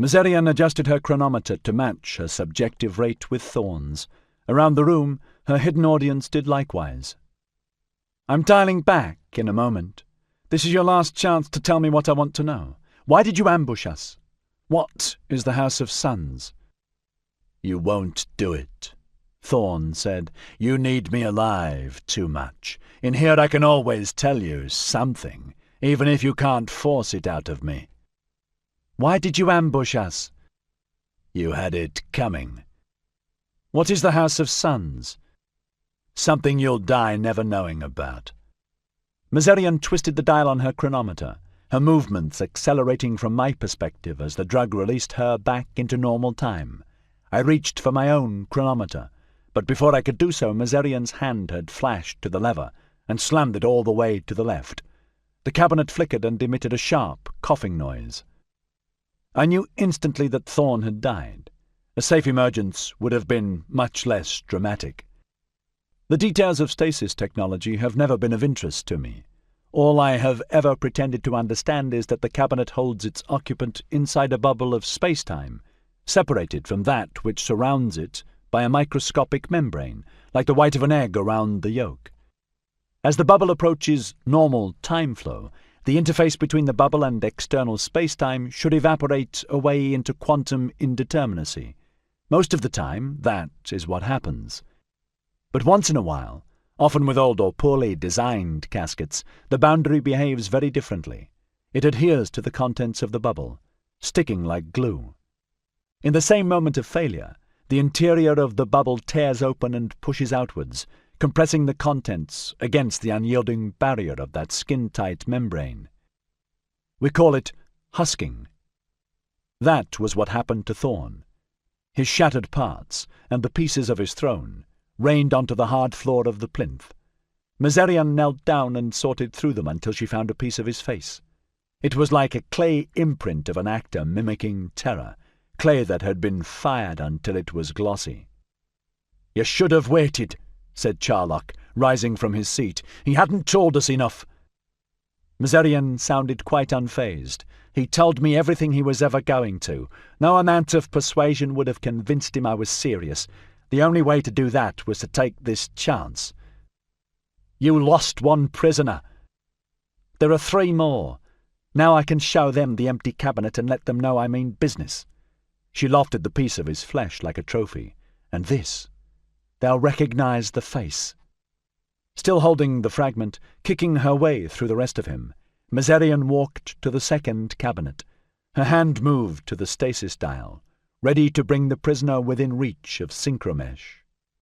Mazerian adjusted her chronometer to match her subjective rate with Thorn's. Around the room, her hidden audience did likewise. "I'm dialing back in a moment. This is your last chance to tell me what I want to know. Why did you ambush us? What is the House of Suns?" "You won't do it," Thorn said. "You need me alive too much. In here I can always tell you something, even if you can't force it out of me." "Why did you ambush us?" "You had it coming." "What is the House of Suns?" "Something you'll die never knowing about." Mazerian twisted the dial on her chronometer, her movements accelerating from my perspective as the drug released her back into normal time. I reached for my own chronometer, but before I could do so, Mazerian's hand had flashed to the lever and slammed it all the way to the left. The cabinet flickered and emitted a sharp, coughing noise. I knew instantly that Thorn had died. A safe emergence would have been much less dramatic. The details of stasis technology have never been of interest to me. All I have ever pretended to understand is that the cabinet holds its occupant inside a bubble of space-time, separated from that which surrounds it by a microscopic membrane, like the white of an egg around the yolk. As the bubble approaches normal time flow, the interface between the bubble and external space-time should evaporate away into quantum indeterminacy. Most of the time, that is what happens. But once in a while, often with old or poorly designed caskets, the boundary behaves very differently. It adheres to the contents of the bubble, sticking like glue. In the same moment of failure, the interior of the bubble tears open and pushes outwards, compressing the contents against the unyielding barrier of that skin-tight membrane. We call it husking. That was what happened to Thorn. His shattered parts, and the pieces of his throne, rained onto the hard floor of the plinth. Mazerian knelt down and sorted through them until she found a piece of his face. It was like a clay imprint of an actor mimicking terror, clay that had been fired until it was glossy. "You should have waited," said Charlock, rising from his seat. "He hadn't told us enough." Mazerian sounded quite unfazed. "He told me everything he was ever going to. No amount of persuasion would have convinced him I was serious. The only way to do that was to take this chance. You lost one prisoner. There are 3 more. Now I can show them the empty cabinet and let them know I mean business." She lofted the piece of his flesh like a trophy. "And this, they'll recognize the face." Still holding the fragment, kicking her way through the rest of him, Mazerian walked to the second cabinet. Her hand moved to the stasis dial, ready to bring the prisoner within reach of synchromesh.